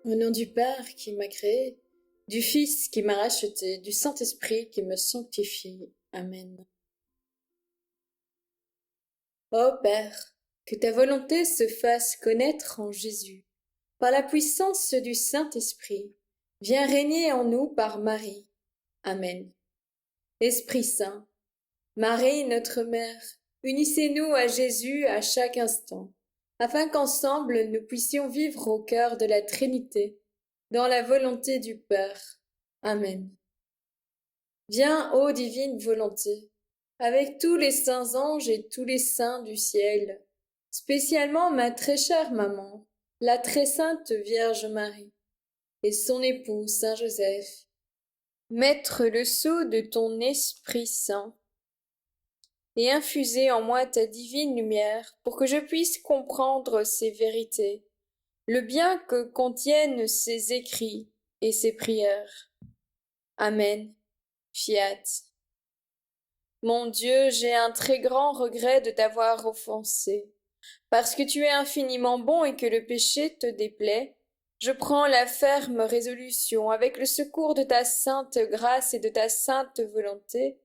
Au nom du Père qui m'a créé, du Fils qui m'a racheté, du Saint-Esprit qui me sanctifie. Amen. Ô Père, que ta volonté se fasse connaître en Jésus. Par la puissance du Saint-Esprit, viens régner en nous par Marie. Amen. Esprit Saint, Marie, notre Mère, unissez-nous à Jésus à chaque instant, afin qu'ensemble nous puissions vivre au cœur de la Trinité, dans la volonté du Père. Amen. Viens, ô divine volonté, avec tous les saints anges et tous les saints du ciel, spécialement ma très chère maman, la très sainte Vierge Marie, et son époux Saint Joseph. Mettre le sceau de ton Esprit Saint, et infuser en moi ta divine lumière pour que je puisse comprendre ces vérités, le bien que contiennent ces écrits et ces prières. Amen. Fiat. Mon Dieu, j'ai un très grand regret de t'avoir offensé. Parce que tu es infiniment bon et que le péché te déplaît, je prends la ferme résolution, avec le secours de ta sainte grâce et de ta sainte volonté,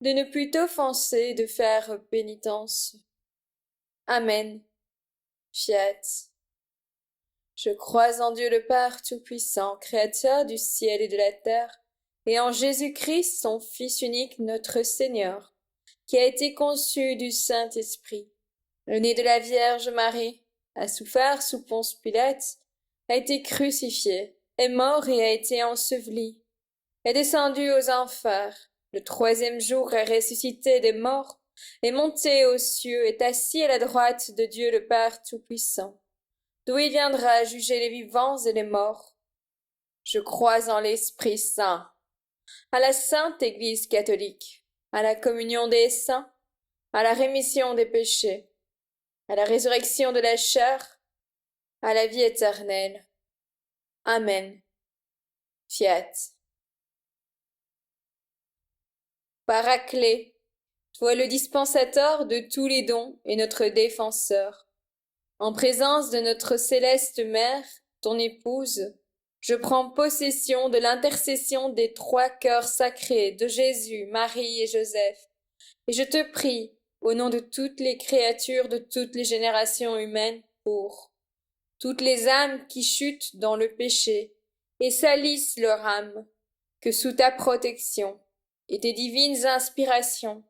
de ne plus t'offenser et de faire pénitence. Amen. Fiat. Je crois en Dieu le Père Tout-Puissant, Créateur du ciel et de la terre, et en Jésus-Christ, son Fils unique, notre Seigneur, qui a été conçu du Saint-Esprit, le né de la Vierge Marie, a souffert sous Ponce Pilate, a été crucifié, est mort et a été enseveli, est descendu aux enfers, le troisième jour est ressuscité des morts, est monté aux cieux, est assis à la droite de Dieu le Père Tout-Puissant, d'où il viendra juger les vivants et les morts. Je crois en l'Esprit Saint, à la Sainte Église catholique, à la communion des saints, à la rémission des péchés, à la résurrection de la chair, à la vie éternelle. Amen. Fiat. Paraclet, toi le dispensateur de tous les dons et notre défenseur, en présence de notre céleste Mère, ton épouse, je prends possession de l'intercession des trois cœurs sacrés de Jésus, Marie et Joseph, et je te prie, au nom de toutes les créatures de toutes les générations humaines, pour toutes les âmes qui chutent dans le péché et salissent leur âme, que sous ta protection et tes divines inspirations,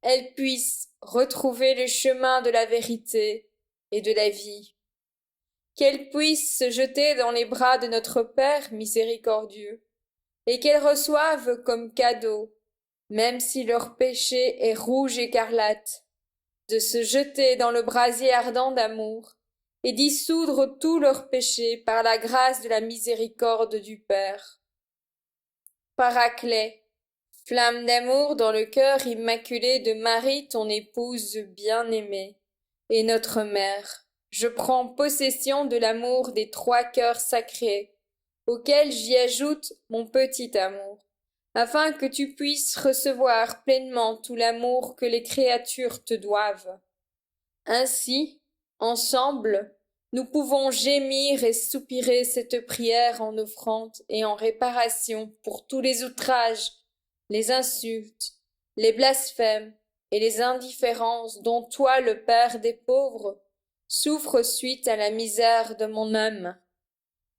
elles puissent retrouver le chemin de la vérité et de la vie, qu'elles puissent se jeter dans les bras de notre Père miséricordieux, et qu'elles reçoivent comme cadeau, même si leur péché est rouge écarlate, de se jeter dans le brasier ardent d'amour, et dissoudre tous leurs péchés par la grâce de la miséricorde du Père. Paraclet, flamme d'amour dans le cœur immaculé de Marie, ton épouse bien-aimée, et notre Mère, je prends possession de l'amour des trois cœurs sacrés, auquel j'y ajoute mon petit amour, afin que tu puisses recevoir pleinement tout l'amour que les créatures te doivent. Ainsi, ensemble, nous pouvons gémir et soupirer cette prière en offrande et en réparation pour tous les outrages, les insultes, les blasphèmes et les indifférences dont toi, le Père des pauvres, souffres suite à la misère de mon âme.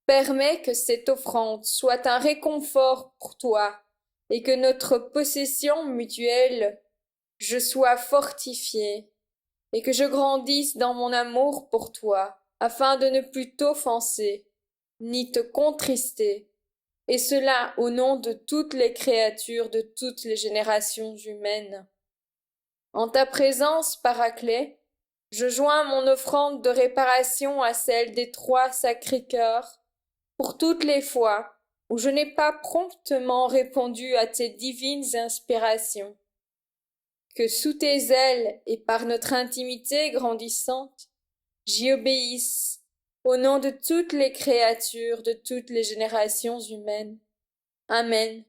Permets que cette offrande soit un réconfort pour toi et que notre possession mutuelle, je sois fortifié et que je grandisse dans mon amour pour toi, afin de ne plus t'offenser, ni te contrister, et cela au nom de toutes les créatures de toutes les générations humaines. En ta présence, Paraclet, je joins mon offrande de réparation à celle des trois sacrés cœurs, pour toutes les fois où je n'ai pas promptement répondu à tes divines inspirations. Que sous tes ailes et par notre intimité grandissante, j'y obéisse, au nom de toutes les créatures de toutes les générations humaines. Amen.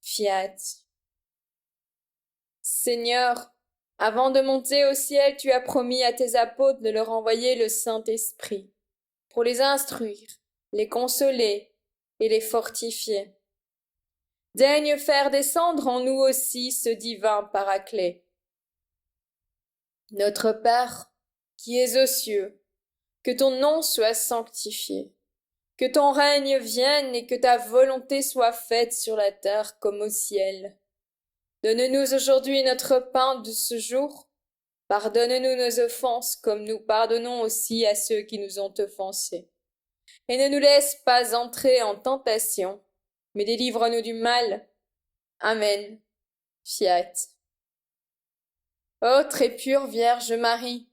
Fiat. Seigneur, avant de monter au ciel, tu as promis à tes apôtres de leur envoyer le Saint-Esprit, pour les instruire les consoler et les fortifier. Daigne faire descendre en nous aussi ce divin Paraclet. Notre Père, qui es aux cieux, que ton nom soit sanctifié, que ton règne vienne et que ta volonté soit faite sur la terre comme au ciel. Donne-nous aujourd'hui notre pain de ce jour. Pardonne-nous nos offenses comme nous pardonnons aussi à ceux qui nous ont offensés. Et ne nous laisse pas entrer en tentation, mais délivre-nous du mal. Amen. Fiat. Ô très pure Vierge Marie,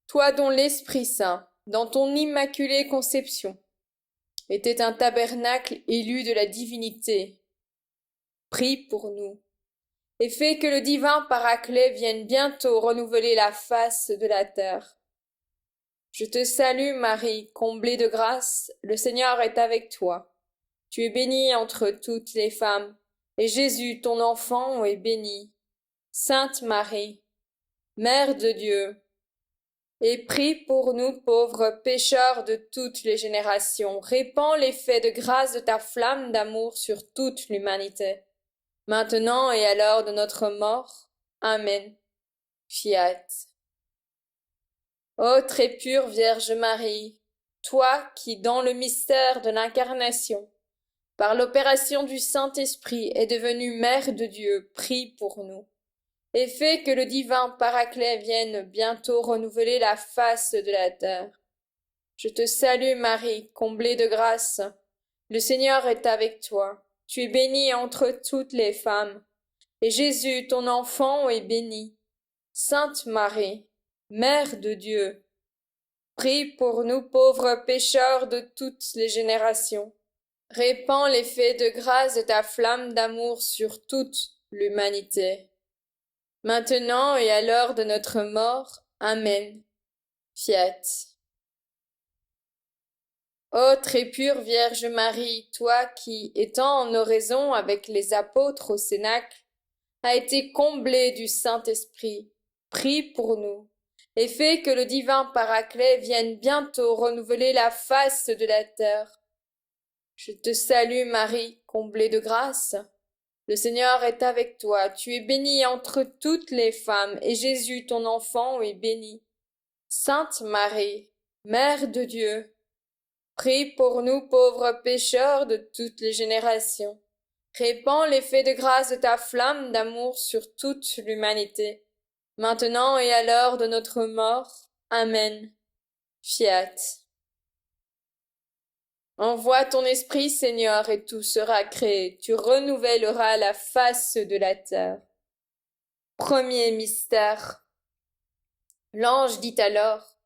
toi dont l'Esprit Saint, dans ton immaculée conception, était un tabernacle élu de la divinité, prie pour nous, et fais que le divin Paraclet vienne bientôt renouveler la face de la terre. Je te salue Marie, comblée de grâce, le Seigneur est avec toi. Tu es bénie entre toutes les femmes, et Jésus, ton enfant, est béni. Sainte Marie, Mère de Dieu, et prie pour nous pauvres pécheurs de toutes les générations. Répands l'effet de grâce de ta flamme d'amour sur toute l'humanité, maintenant et à l'heure de notre mort. Amen. Fiat. Ô très pure Vierge Marie, toi qui, dans le mystère de l'incarnation, par l'opération du Saint-Esprit, est devenue Mère de Dieu, prie pour nous, et fais que le divin Paraclet vienne bientôt renouveler la face de la terre. Je te salue Marie, comblée de grâce. Le Seigneur est avec toi. Tu es bénie entre toutes les femmes, et Jésus, ton enfant, est béni. Sainte Marie, Mère de Dieu, prie pour nous pauvres pécheurs de toutes les générations. Répands l'effet de grâce de ta flamme d'amour sur toute l'humanité, maintenant et à l'heure de notre mort. Amen. Fiat. Ô très pure Vierge Marie, toi qui, étant en oraison avec les apôtres au Cénacle, as été comblée du Saint-Esprit, prie pour nous, et fais que le divin Paraclet vienne bientôt renouveler la face de la terre. Je te salue Marie, comblée de grâce. Le Seigneur est avec toi, tu es bénie entre toutes les femmes, et Jésus, ton enfant, est béni. Sainte Marie, Mère de Dieu, prie pour nous pauvres pécheurs de toutes les générations. Répands l'effet de grâce de ta flamme d'amour sur toute l'humanité, maintenant et à l'heure de notre mort. Amen. Fiat. Envoie ton esprit, Seigneur, et tout sera créé. Tu renouvelleras la face de la terre. Premier mystère. L'ange dit alors: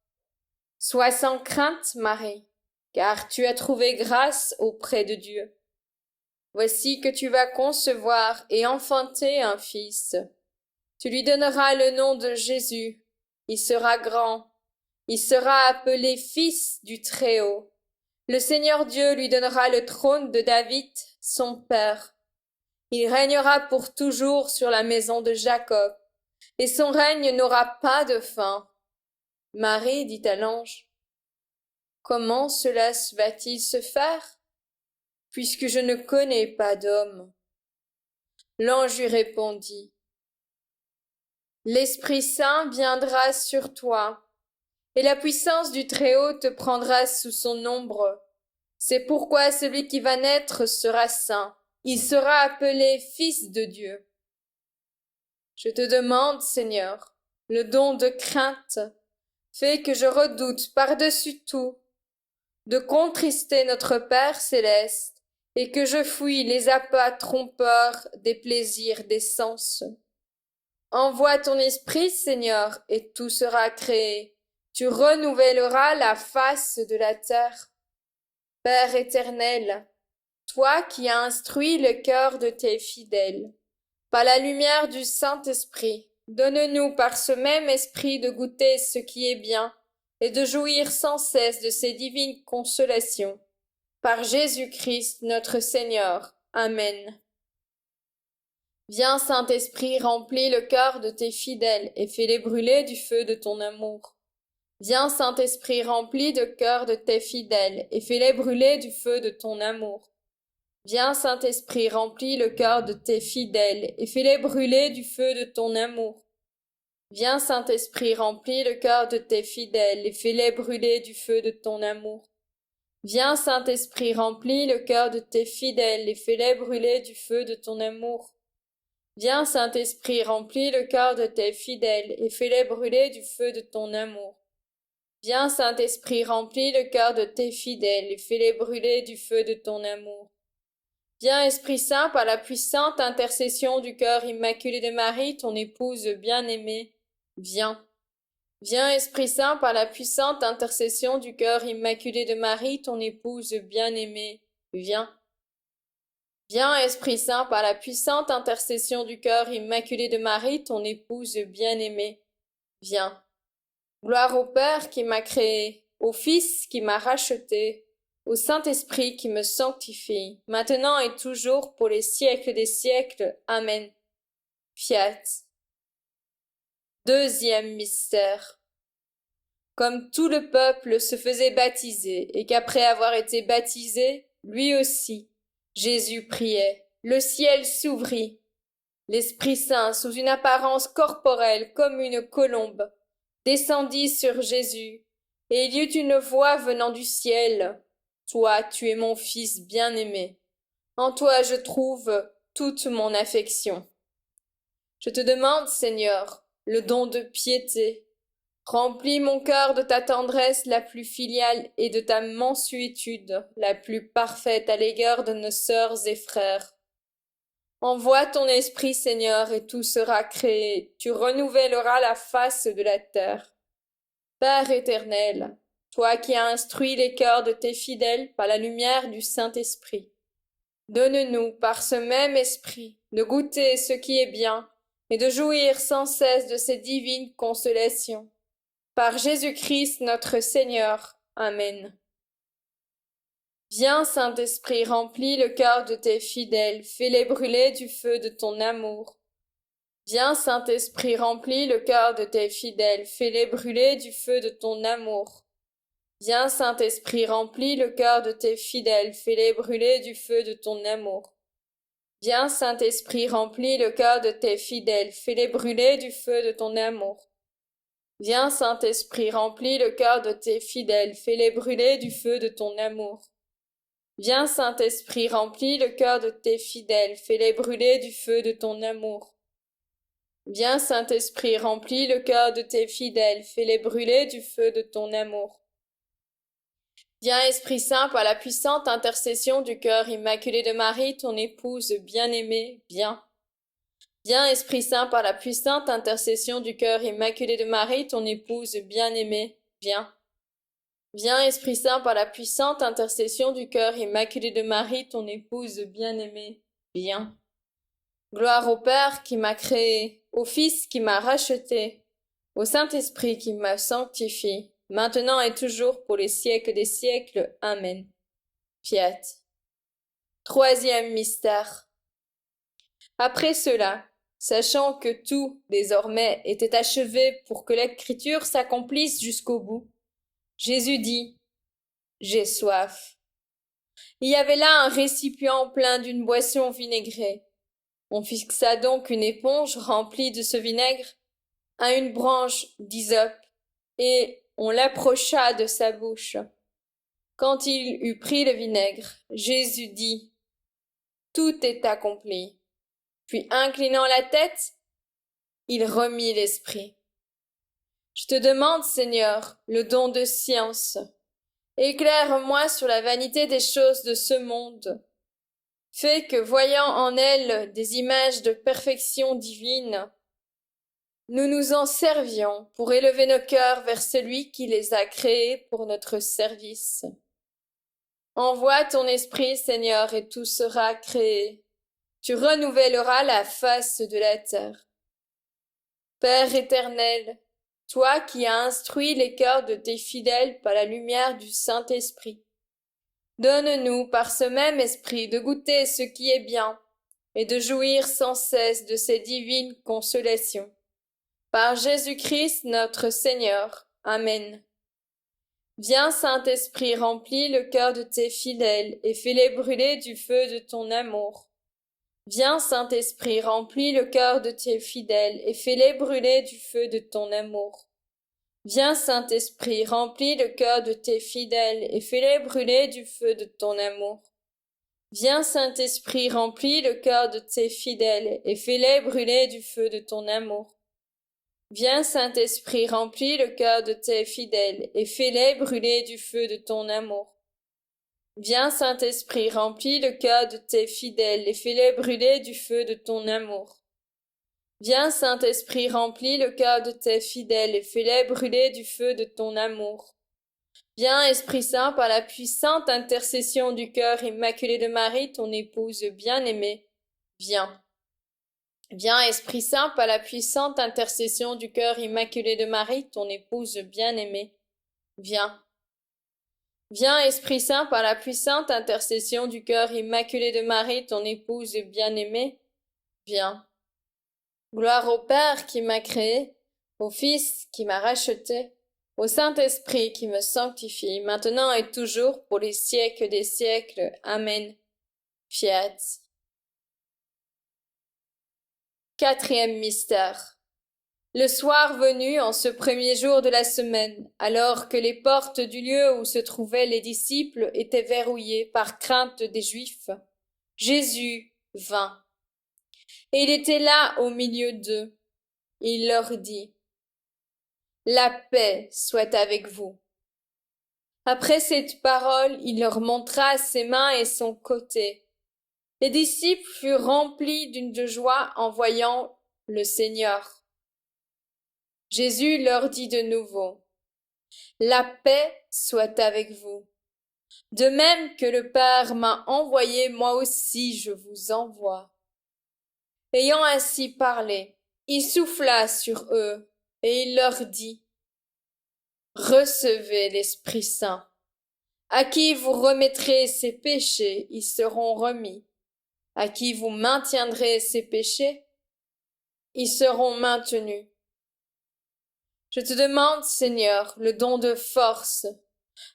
Sois sans crainte, Marie, car tu as trouvé grâce auprès de Dieu. Voici que tu vas concevoir et enfanter un fils. Tu lui donneras le nom de Jésus. Il sera grand. Il sera appelé Fils du Très-Haut. Le Seigneur Dieu lui donnera le trône de David, son père. Il régnera pour toujours sur la maison de Jacob, et son règne n'aura pas de fin. Marie dit à l'ange: Comment cela va-t-il se faire, puisque je ne connais pas d'homme? L'ange lui répondit: L'Esprit Saint viendra sur toi, et la puissance du Très-Haut te prendra sous son ombre. C'est pourquoi celui qui va naître sera saint. Il sera appelé Fils de Dieu. Je te demande, Seigneur, le don de crainte, fait que je redoute par-dessus tout de contrister notre Père céleste, et que je fuis les appâts trompeurs des plaisirs des sens. Envoie ton esprit, Seigneur, et tout sera créé. Tu renouvelleras la face de la terre. Père éternel, toi qui as instruit le cœur de tes fidèles, par la lumière du Saint-Esprit, donne-nous par ce même esprit de goûter ce qui est bien et de jouir sans cesse de ces divines consolations. Par Jésus-Christ notre Seigneur. Amen. Viens, Saint-Esprit, remplis le cœur de tes fidèles et fais-les brûler du feu de ton amour. Viens, Saint-Esprit, remplis de cœur de tes fidèles, et fais-les brûler du feu de ton amour. Viens, Saint-Esprit, remplis le cœur de tes fidèles, et fais-les brûler du feu de ton amour. Viens, Saint-Esprit, remplis le cœur de tes fidèles, et fais-les brûler du feu de ton amour. Viens, Saint-Esprit, remplis le cœur de tes fidèles, et fais-les brûler du feu de ton amour. Viens, Saint-Esprit, remplis le cœur de tes fidèles, et fais-les brûler du feu de ton amour. Viens, Saint-Esprit, remplis le cœur de tes fidèles, et fais-les brûler du feu de ton amour. Viens, Esprit Saint, par la puissante intercession du cœur immaculé de Marie, ton épouse bien-aimée, viens. Viens, Esprit Saint, par la puissante intercession du cœur immaculé de Marie, ton épouse bien-aimée, viens. Viens, Esprit Saint, par la puissante intercession du cœur immaculé de Marie, ton épouse bien-aimée, viens. Gloire au Père qui m'a créé, au Fils qui m'a racheté, au Saint-Esprit qui me sanctifie, maintenant et toujours pour les siècles des siècles. Amen. Fiat. Deuxième mystère. Comme tout le peuple se faisait baptiser, et qu'après avoir été baptisé, lui aussi, Jésus priait, le ciel s'ouvrit. L'Esprit Saint, sous une apparence corporelle comme une colombe, descendit sur Jésus, et il y eut une voix venant du ciel. Toi, tu es mon Fils bien-aimé. En toi je trouve toute mon affection. Je te demande, Seigneur, le don de piété. Remplis mon cœur de ta tendresse la plus filiale et de ta mansuétude la plus parfaite à l'égard de nos sœurs et frères. Envoie ton esprit, Seigneur, et tout sera créé. Tu renouvelleras la face de la terre. Père éternel, toi qui as instruit les cœurs de tes fidèles par la lumière du Saint-Esprit, donne-nous, par ce même esprit, de goûter ce qui est bien et de jouir sans cesse de ces divines consolations. Par Jésus-Christ notre Seigneur. Amen. Viens, Saint-Esprit, remplis le cœur de tes fidèles, fais-les brûler du feu de ton amour. Viens, Saint-Esprit, remplis le cœur de tes fidèles, fais-les brûler du feu de ton amour. Viens, Saint-Esprit, remplis le cœur de tes fidèles, fais-les brûler du feu de ton amour. Viens, Saint-Esprit, remplis le cœur de tes fidèles, fais-les brûler du feu de ton amour. Viens, Saint-Esprit, remplis le cœur de tes fidèles, fais-les brûler du feu de ton amour. Viens, Saint-Esprit, remplis le cœur de tes fidèles, fais-les brûler du feu de ton amour. Viens, Saint-Esprit, remplis le cœur de tes fidèles, fais-les brûler du feu de ton amour. Viens, Esprit Saint, par la puissante intercession du cœur immaculé de Marie, ton épouse bien-aimée, viens. Viens, Esprit Saint, par la puissante intercession du cœur immaculé de Marie, ton épouse bien-aimée, viens. Viens, Esprit Saint, par la puissante intercession du cœur immaculé de Marie, ton épouse bien-aimée, viens. Gloire au Père qui m'a créé, au Fils qui m'a racheté, au Saint-Esprit qui m'a sanctifié, maintenant et toujours pour les siècles des siècles. Amen. Fiat. Troisième mystère. Après cela, sachant que tout, désormais, était achevé pour que l'Écriture s'accomplisse jusqu'au bout, Jésus dit, « J'ai soif. » Il y avait là un récipient plein d'une boisson vinaigrée. On fixa donc une éponge remplie de ce vinaigre à une branche d'hysope, et on l'approcha de sa bouche. Quand il eut pris le vinaigre, Jésus dit, « Tout est accompli. » Puis, inclinant la tête, il remit l'esprit. Je te demande, Seigneur, le don de science. Éclaire-moi sur la vanité des choses de ce monde. Fais que, voyant en elles des images de perfection divine, nous nous en servions pour élever nos cœurs vers celui qui les a créés pour notre service. Envoie ton esprit, Seigneur, et tout sera créé. Tu renouvelleras la face de la terre. Père éternel, toi qui as instruit les cœurs de tes fidèles par la lumière du Saint-Esprit, donne-nous par ce même esprit de goûter ce qui est bien et de jouir sans cesse de ces divines consolations. Par Jésus-Christ notre Seigneur. Amen. Viens, Saint-Esprit, remplis le cœur de tes fidèles et fais-les brûler du feu de ton amour. Viens, Saint-Esprit, remplis le cœur de tes fidèles et fais-les brûler du feu de ton amour. Viens, Saint-Esprit, remplis le cœur de tes fidèles et fais-les brûler du feu de ton amour. Viens, Saint-Esprit, remplis le cœur de tes fidèles et fais-les brûler du feu de ton amour. Viens, Saint-Esprit, remplis le cœur de tes fidèles et fais-les brûler du feu de ton amour. Viens, Saint-Esprit, remplis le cœur de tes fidèles et fais-les brûler du feu de ton amour. Viens, Saint-Esprit, remplis le cœur de tes fidèles et fais-les brûler du feu de ton amour. Viens, Esprit Saint, par la puissante intercession du cœur immaculé de Marie, ton épouse bien-aimée, viens. Viens, Esprit Saint, par la puissante intercession du cœur immaculé de Marie, ton épouse bien-aimée, viens. Viens, Esprit Saint, par la puissante intercession du cœur immaculé de Marie, ton épouse bien-aimée, viens. Gloire au Père qui m'a créé, au Fils qui m'a racheté, au Saint-Esprit qui me sanctifie, maintenant et toujours, pour les siècles des siècles. Amen. Fiat. Quatrième mystère. Le soir venu, en ce premier jour de la semaine, alors que les portes du lieu où se trouvaient les disciples étaient verrouillées par crainte des Juifs, Jésus vint. Et il était là au milieu d'eux. Il leur dit: La paix soit avec vous. Après cette parole, il leur montra ses mains et son côté. Les disciples furent remplis d'une joie en voyant le Seigneur. Jésus leur dit de nouveau: La paix soit avec vous. De même que le Père m'a envoyé, moi aussi je vous envoie. Ayant ainsi parlé, il souffla sur eux et il leur dit: Recevez l'Esprit Saint. À qui vous remettrez ses péchés, ils seront remis. À qui vous maintiendrez ses péchés, ils seront maintenus. Je te demande, Seigneur, le don de force.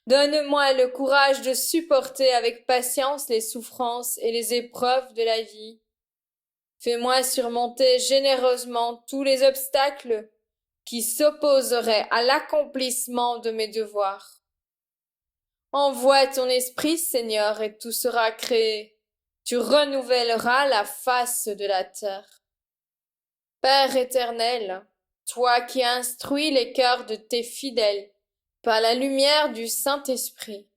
Donne-moi le courage de supporter avec patience les souffrances et les épreuves de la vie. Fais-moi surmonter généreusement tous les obstacles qui s'opposeraient à l'accomplissement de mes devoirs. Envoie ton esprit, Seigneur, et tout sera créé. Tu renouvelleras la face de la terre. Père éternel, toi qui instruis les cœurs de tes fidèles par la lumière du Saint-Esprit,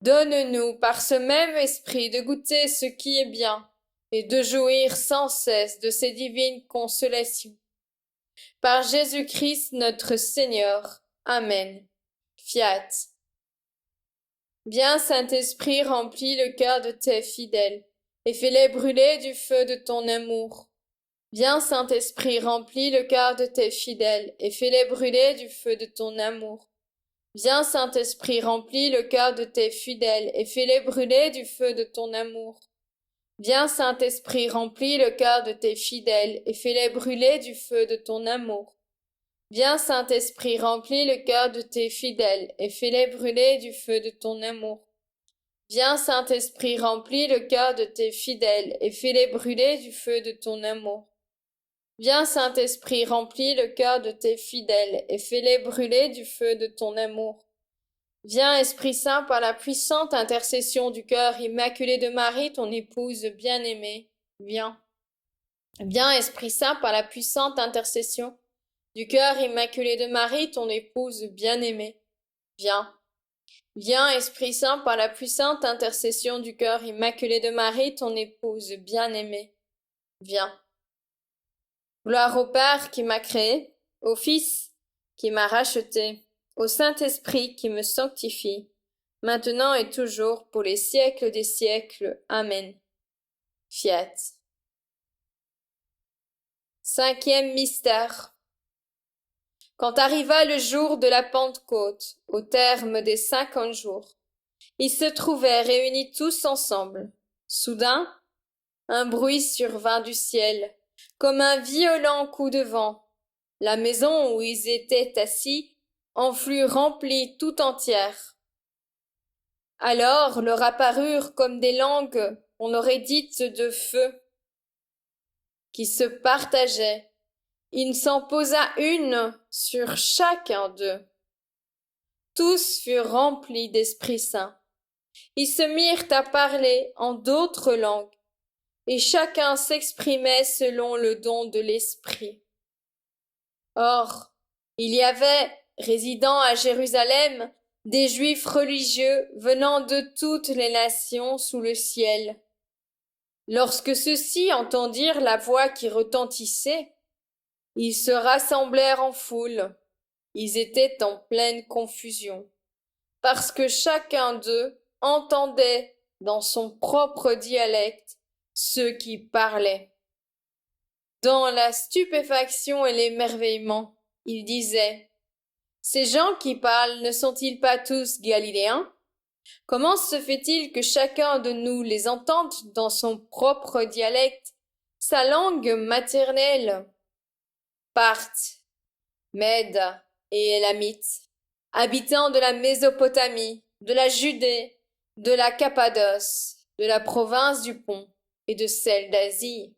donne-nous par ce même esprit de goûter ce qui est bien et de jouir sans cesse de ces divines consolations. Par Jésus-Christ notre Seigneur. Amen. Fiat. Viens, Saint-Esprit, remplis le cœur de tes fidèles et fais-les brûler du feu de ton amour. Viens, Saint-Esprit, remplis le cœur de tes fidèles et fais-les brûler du feu de ton amour. Viens, Saint-Esprit, remplis le cœur de tes fidèles et fais-les brûler du feu de ton amour. Viens, Saint-Esprit, remplis le cœur de tes fidèles et fais-les brûler du feu de ton amour. Viens, Saint-Esprit, remplis le cœur de tes fidèles et fais-les brûler du feu de ton amour. Viens, Saint-Esprit, remplis le cœur de tes fidèles et fais-les brûler du feu de ton amour. Viens, Saint-Esprit, remplis le cœur de tes fidèles et fais-les brûler du feu de ton amour. Viens, Esprit Saint, par la puissante intercession du cœur immaculé de Marie, ton épouse bien-aimée, viens. Viens, Esprit Saint, par la puissante intercession du cœur immaculé de Marie, ton épouse bien-aimée, viens. Viens, Esprit Saint, par la puissante intercession du cœur immaculé de Marie, ton épouse bien-aimée, viens. Gloire au Père qui m'a créé, au Fils qui m'a racheté, au Saint-Esprit qui me sanctifie, maintenant et toujours, pour les siècles des siècles. Amen. Fiat. Cinquième mystère. Quand arriva le jour de la Pentecôte, au terme des 50 jours, ils se trouvaient réunis tous ensemble. Soudain, un bruit survint du ciel, comme un violent coup de vent. La maison où ils étaient assis en fut remplie tout entière. Alors leur apparurent comme des langues on aurait dites de feu, qui se partageaient. Il s'en posa une sur chacun d'eux. Tous furent remplis d'Esprit Saint. Ils se mirent à parler en d'autres langues, et chacun s'exprimait selon le don de l'Esprit. Or, il y avait, résidant à Jérusalem, des Juifs religieux venant de toutes les nations sous le ciel. Lorsque ceux-ci entendirent la voix qui retentissait, ils se rassemblèrent en foule. Ils étaient en pleine confusion, parce que chacun d'eux entendait dans son propre dialecte ceux qui parlaient. Dans la stupéfaction et l'émerveillement, ils disaient: ces gens qui parlent ne sont-ils pas tous galiléens? Comment se fait-il que chacun de nous les entende dans son propre dialecte, sa langue maternelle? Parthes, Mèdes et Élamites, habitants de la Mésopotamie, de la Judée, de la Cappadoce, de la province du Pont et de celle d'Asie,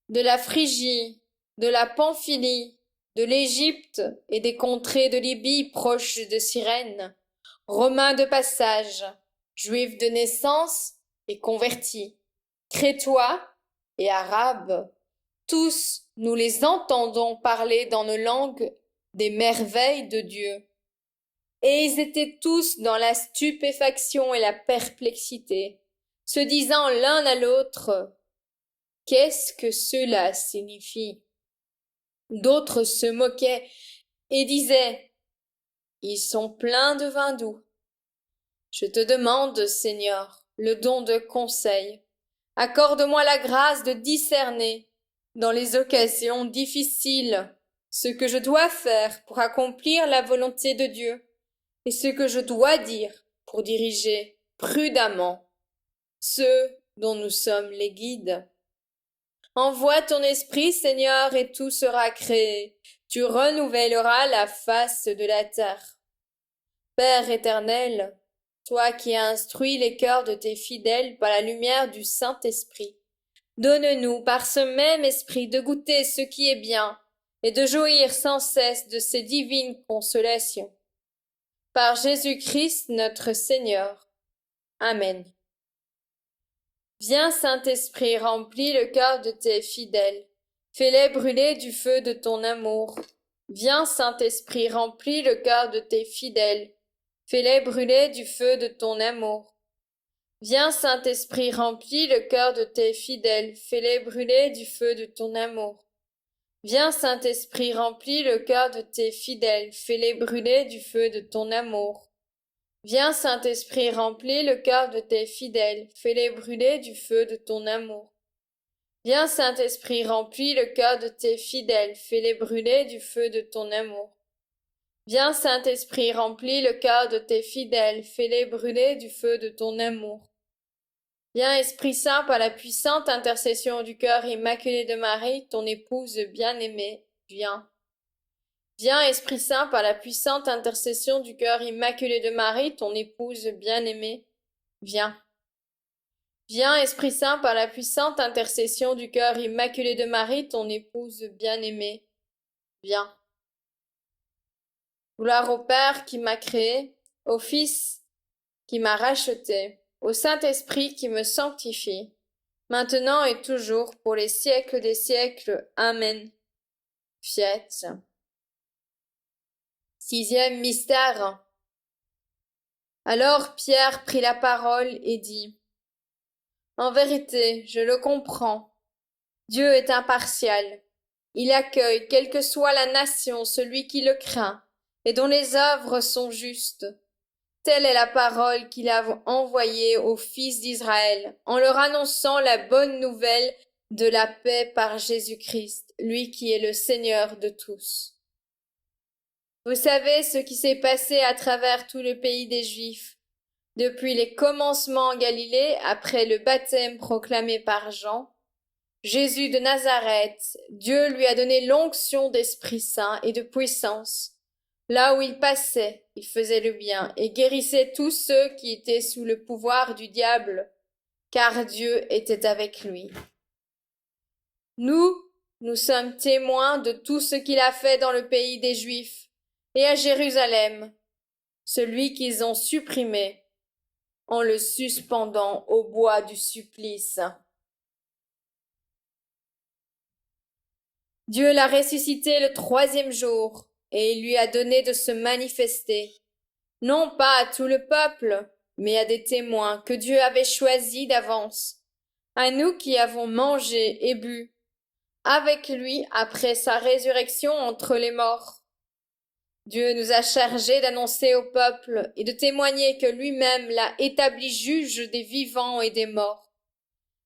de la Phrygie, de la Pamphylie, de l'Égypte et des contrées de Libye proches de Cyrène, Romains de passage, Juifs de naissance et convertis, Crétois et Arabes, tous nous les entendons parler dans nos langues des merveilles de Dieu. Et ils étaient tous dans la stupéfaction et la perplexité, se disant l'un à l'autre: qu'est-ce que cela signifie? D'autres se moquaient et disaient: ils sont pleins de vin doux. Je te demande, Seigneur, le don de conseil. Accorde-moi la grâce de discerner, dans les occasions difficiles, ce que je dois faire pour accomplir la volonté de Dieu, et ce que je dois dire pour diriger prudemment ceux dont nous sommes les guides. Envoie ton esprit, Seigneur, et tout sera créé. Tu renouvelleras la face de la terre. Père éternel, toi qui as instruit les cœurs de tes fidèles par la lumière du Saint-Esprit, donne-nous par ce même esprit de goûter ce qui est bien et de jouir sans cesse de ces divines consolations. Par Jésus-Christ notre Seigneur. Amen. Viens, Saint-Esprit, remplis le cœur de tes fidèles. Fais-les brûler du feu de ton amour. Viens, Saint-Esprit, remplis le cœur de tes fidèles. Fais-les brûler du feu de ton amour. Viens, Saint-Esprit, remplis le cœur de tes fidèles. Fais-les brûler du feu de ton amour. Viens, Saint-Esprit, remplis le cœur de tes fidèles. Fais-les brûler du feu de ton amour. Viens, Saint-Esprit, remplis le cœur de tes fidèles, fais-les brûler du feu de ton amour. Viens, Saint-Esprit, remplis le cœur de tes fidèles, fais-les brûler du feu de ton amour. Viens, Saint-Esprit, remplis le cœur de tes fidèles, fais-les brûler du feu de ton amour. Viens, Esprit Saint, par la puissante intercession du cœur immaculé de Marie, ton épouse bien-aimée, viens. Viens, Esprit Saint, par la puissante intercession du cœur immaculé de Marie, ton épouse bien-aimée, viens. Viens, Esprit Saint, par la puissante intercession du cœur immaculé de Marie, ton épouse bien-aimée, viens. Gloire au Père qui m'a créé, au Fils qui m'a racheté, au Saint-Esprit qui me sanctifie, maintenant et toujours, pour les siècles des siècles. Amen. Fiat. Sixième mystère. Alors Pierre prit la parole et dit: en vérité, je le comprends. Dieu est impartial. Il accueille, quelle que soit la nation, celui qui le craint, et dont les œuvres sont justes. Telle est la parole qu'il a envoyée aux fils d'Israël, en leur annonçant la bonne nouvelle de la paix par Jésus-Christ, lui qui est le Seigneur de tous. Vous savez ce qui s'est passé à travers tout le pays des Juifs, depuis les commencements en Galilée, après le baptême proclamé par Jean. Jésus de Nazareth, Dieu lui a donné l'onction d'Esprit Saint et de puissance. Là où il passait, il faisait le bien et guérissait tous ceux qui étaient sous le pouvoir du diable, car Dieu était avec lui. Nous sommes témoins de tout ce qu'il a fait dans le pays des Juifs et à Jérusalem, celui qu'ils ont supprimé en le suspendant au bois du supplice. Dieu l'a ressuscité le 3e jour, et il lui a donné de se manifester, non pas à tout le peuple, mais à des témoins que Dieu avait choisis d'avance, à nous qui avons mangé et bu avec lui après sa résurrection entre les morts. Dieu nous a chargés d'annoncer au peuple et de témoigner que lui-même l'a établi juge des vivants et des morts.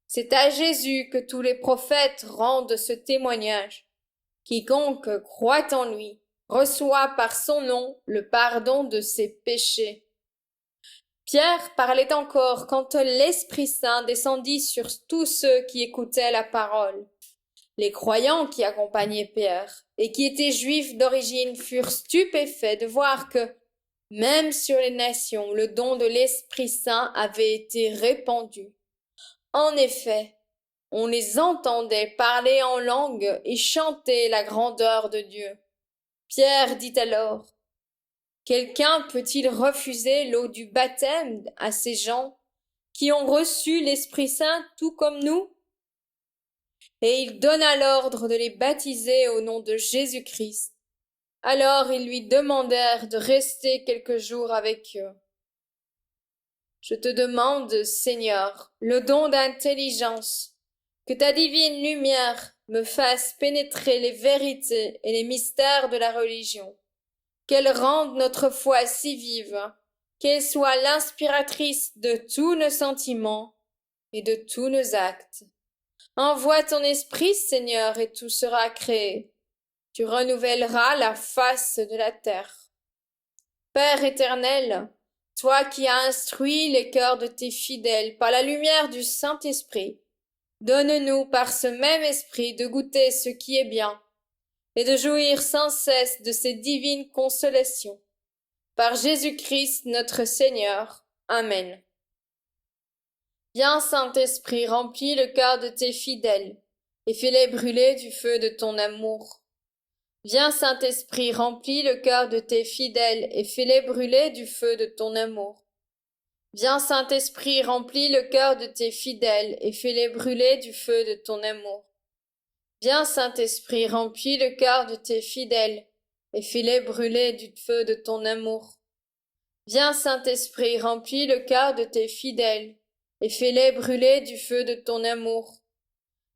C'est à Jésus que tous les prophètes rendent ce témoignage. Quiconque croit en lui reçoit par son nom le pardon de ses péchés. Pierre parlait encore quand l'Esprit Saint descendit sur tous ceux qui écoutaient la parole. Les croyants qui accompagnaient Pierre et qui étaient juifs d'origine furent stupéfaits de voir que, même sur les nations, le don de l'Esprit Saint avait été répandu. En effet, on les entendait parler en langue et chanter la grandeur de Dieu. Pierre dit alors, « Quelqu'un peut-il refuser l'eau du baptême à ces gens qui ont reçu l'Esprit Saint tout comme nous ?» Et il donna l'ordre de les baptiser au nom de Jésus-Christ. Alors ils lui demandèrent de rester quelques jours avec eux. Je te demande, Seigneur, le don d'intelligence, que ta divine lumière me fasse pénétrer les vérités et les mystères de la religion, qu'elle rende notre foi si vive, qu'elle soit l'inspiratrice de tous nos sentiments et de tous nos actes. Envoie ton esprit, Seigneur, et tout sera créé. Tu renouvelleras la face de la terre. Père éternel, toi qui as instruit les cœurs de tes fidèles par la lumière du Saint-Esprit, donne-nous par ce même esprit de goûter ce qui est bien et de jouir sans cesse de ces divines consolations. Par Jésus-Christ notre Seigneur. Amen. Viens, Saint-Esprit, remplis le cœur de tes fidèles et fais-les brûler du feu de ton amour. Viens, Saint-Esprit, remplis le cœur de tes fidèles et fais-les brûler du feu de ton amour. Viens, Saint-Esprit, remplis le cœur de tes fidèles et fais-les brûler du feu de ton amour. Viens, Saint-Esprit, remplis le cœur de tes fidèles et fais-les brûler du feu de ton amour. Viens, Saint-Esprit, remplis le cœur de tes fidèles et fais-les brûler du feu de ton amour.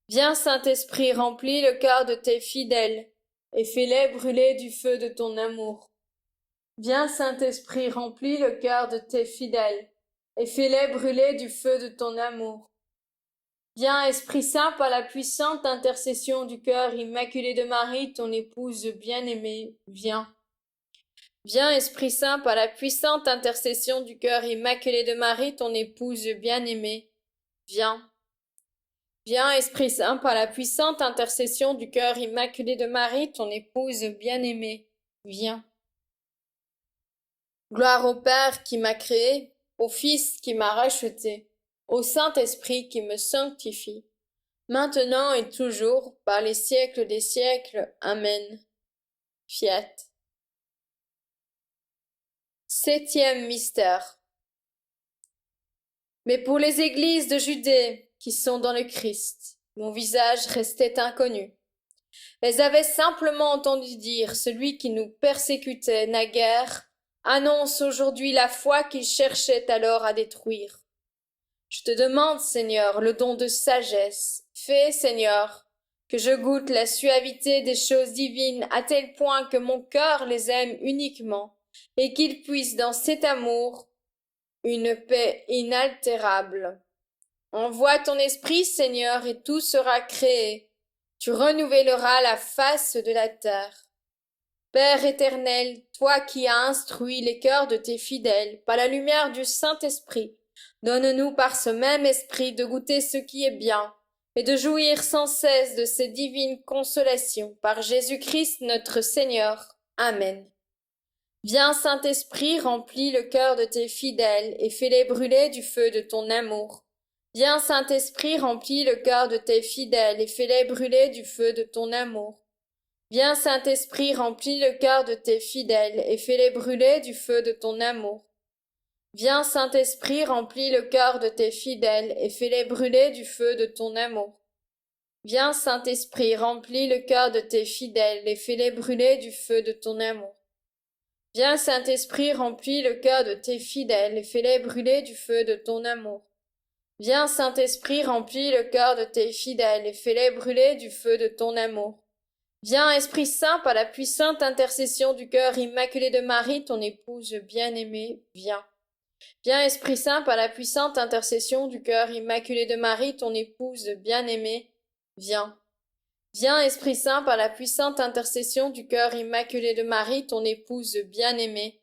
Viens, Saint-Esprit, remplis le cœur de tes fidèles et fais-les brûler du feu de ton amour. Viens, Saint-Esprit, remplis le cœur de tes fidèles et fais-les brûler du feu de ton amour. Viens, Esprit Saint, par la puissante intercession du cœur immaculé de Marie, ton épouse bien-aimée, viens. Viens, Esprit Saint, par la puissante intercession du cœur immaculé de Marie, ton épouse bien-aimée, viens. Viens, Esprit Saint, par la puissante intercession du cœur immaculé de Marie, ton épouse bien-aimée, viens. Gloire au Père qui m'a créé, au Fils qui m'a racheté, au Saint-Esprit qui me sanctifie, maintenant et toujours, par les siècles des siècles. Amen. Fiat. 7e mystère. Mais pour les églises de Judée qui sont dans le Christ, mon visage restait inconnu. Elles avaient simplement entendu dire, celui qui nous persécutait naguère annonce aujourd'hui la foi qu'il cherchait alors à détruire. Je te demande, Seigneur, le don de sagesse. Fais, Seigneur, que je goûte la suavité des choses divines à tel point que mon cœur les aime uniquement, et qu'il puisse dans cet amour une paix inaltérable. Envoie ton esprit, Seigneur, et tout sera créé. Tu renouvelleras la face de la terre. Père éternel, toi qui as instruit les cœurs de tes fidèles par la lumière du Saint-Esprit, donne-nous par ce même esprit de goûter ce qui est bien et de jouir sans cesse de ces divines consolations par Jésus-Christ notre Seigneur. Amen. Viens, Saint-Esprit, remplis le cœur de tes fidèles et fais-les brûler du feu de ton amour. Viens, Saint-Esprit, remplis le cœur de tes fidèles et fais-les brûler du feu de ton amour. Viens, Saint-Esprit, remplis le cœur de tes fidèles et fais-les brûler du feu de ton amour. Viens, Saint-Esprit, remplis le cœur de tes fidèles et fais-les brûler du feu de ton amour. Viens, Saint-Esprit, remplis le cœur de tes fidèles et fais-les brûler du feu de ton amour. Viens, Saint-Esprit, remplis le cœur de tes fidèles et fais-les brûler du feu de ton amour. Viens, Saint-Esprit, remplis le cœur de tes fidèles et fais-les brûler du feu de ton amour. Viens, Esprit Saint, par la puissante intercession du cœur immaculé de Marie, ton épouse bien-aimée, viens. Viens, Esprit Saint, par la puissante intercession du cœur immaculé de Marie, ton épouse bien-aimée, viens. Viens, Esprit Saint, par la puissante intercession du cœur immaculé de Marie, ton épouse bien-aimée,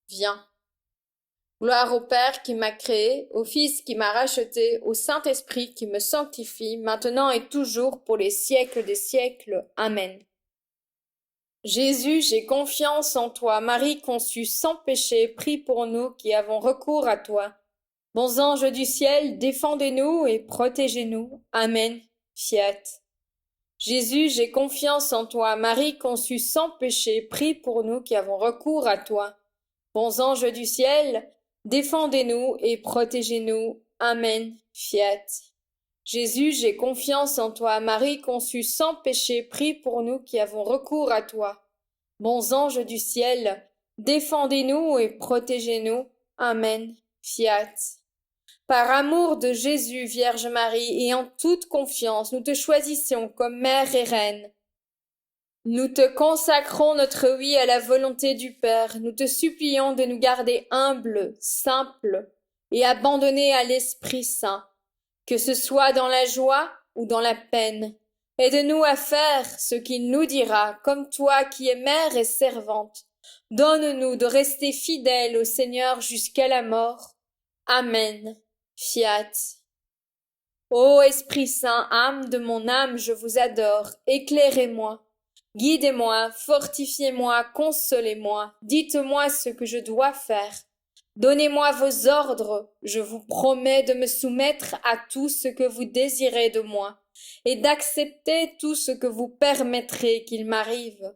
viens. Gloire au Père qui m'a créé, au Fils qui m'a racheté, au Saint-Esprit qui me sanctifie, maintenant et toujours, pour les siècles des siècles. Amen. Jésus, j'ai confiance en toi. Marie conçue sans péché, prie pour nous qui avons recours à toi. Bons anges du ciel, défendez-nous et protégez-nous. Amen. Fiat. Jésus, j'ai confiance en toi. Marie conçue sans péché, prie pour nous qui avons recours à toi. Bons anges du ciel, défendez-nous et protégez-nous. Amen. Fiat. Jésus, j'ai confiance en toi. Marie conçue sans péché, prie pour nous qui avons recours à toi. Bons anges du ciel, défendez-nous et protégez-nous. Amen. Fiat. Par amour de Jésus, Vierge Marie, et en toute confiance, nous te choisissons comme mère et reine. Nous te consacrons notre oui à la volonté du Père. Nous te supplions de nous garder humbles, simples et abandonnés à l'Esprit Saint, que ce soit dans la joie ou dans la peine. Aide-nous à faire ce qu'il nous dira, comme toi qui es mère et servante. Donne-nous de rester fidèles au Seigneur jusqu'à la mort. Amen. Fiat. Ô Esprit Saint, âme de mon âme, je vous adore. Éclairez-moi. Guidez-moi, fortifiez-moi, consolez-moi, dites-moi ce que je dois faire. Donnez-moi vos ordres, je vous promets de me soumettre à tout ce que vous désirez de moi, et d'accepter tout ce que vous permettrez qu'il m'arrive.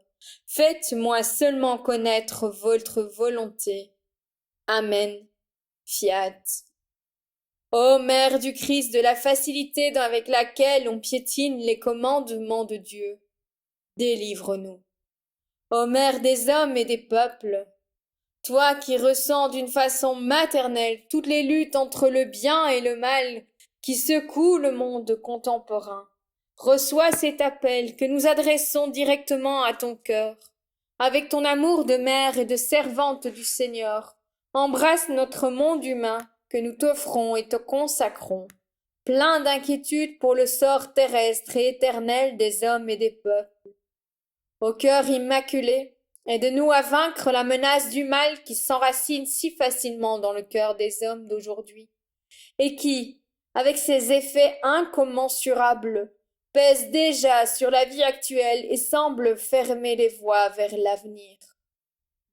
Faites-moi seulement connaître votre volonté. Amen. Fiat. Ô Mère du Christ, de la facilité avec laquelle on piétine les commandements de Dieu, délivre-nous. Ô Mère des hommes et des peuples, toi qui ressens d'une façon maternelle toutes les luttes entre le bien et le mal qui secouent le monde contemporain, reçois cet appel que nous adressons directement à ton cœur. Avec ton amour de mère et de servante du Seigneur, embrasse notre monde humain que nous t'offrons et te consacrons, plein d'inquiétude pour le sort terrestre et éternel des hommes et des peuples. Ô cœur immaculé, aide-nous à vaincre la menace du mal qui s'enracine si facilement dans le cœur des hommes d'aujourd'hui, et qui, avec ses effets incommensurables, pèse déjà sur la vie actuelle et semble fermer les voies vers l'avenir.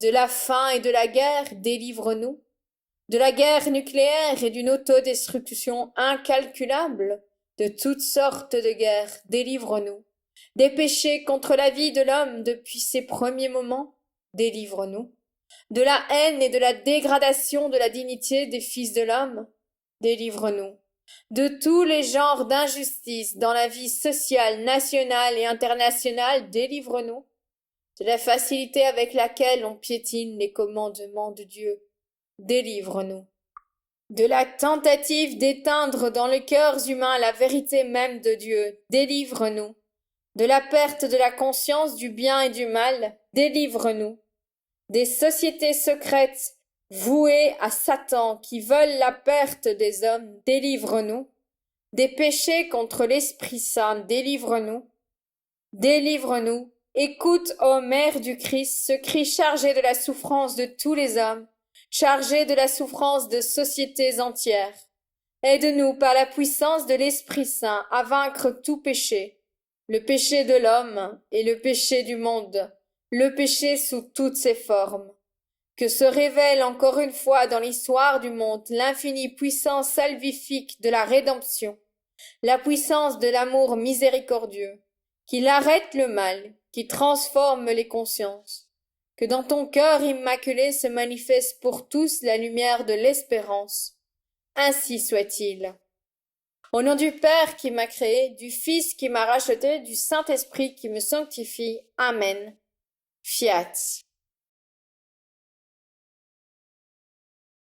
De la faim et de la guerre, délivre-nous. De la guerre nucléaire et d'une autodestruction incalculable, de toutes sortes de guerres, délivre-nous. Des péchés contre la vie de l'homme depuis ses premiers moments, délivre-nous. De la haine et de la dégradation de la dignité des fils de l'homme, délivre-nous. De tous les genres d'injustice dans la vie sociale, nationale et internationale, délivre-nous. De la facilité avec laquelle on piétine les commandements de Dieu, délivre-nous. De la tentative d'éteindre dans les cœurs humains la vérité même de Dieu, délivre-nous. De la perte de la conscience du bien et du mal, délivre-nous. Des sociétés secrètes vouées à Satan qui veulent la perte des hommes, délivre-nous. Des péchés contre l'Esprit Saint, délivre-nous. Délivre-nous. Écoute, ô Mère du Christ, ce cri chargé de la souffrance de tous les hommes, chargé de la souffrance de sociétés entières. Aide-nous par la puissance de l'Esprit Saint à vaincre tout péché, le péché de l'homme et le péché du monde, le péché sous toutes ses formes. Que se révèle encore une fois dans l'histoire du monde l'infinie puissance salvifique de la rédemption, la puissance de l'amour miséricordieux, qui arrête le mal, qui transforme les consciences. Que dans ton cœur immaculé se manifeste pour tous la lumière de l'espérance. Ainsi soit-il. Au nom du Père qui m'a créé, du Fils qui m'a racheté, du Saint-Esprit qui me sanctifie. Amen. Fiat.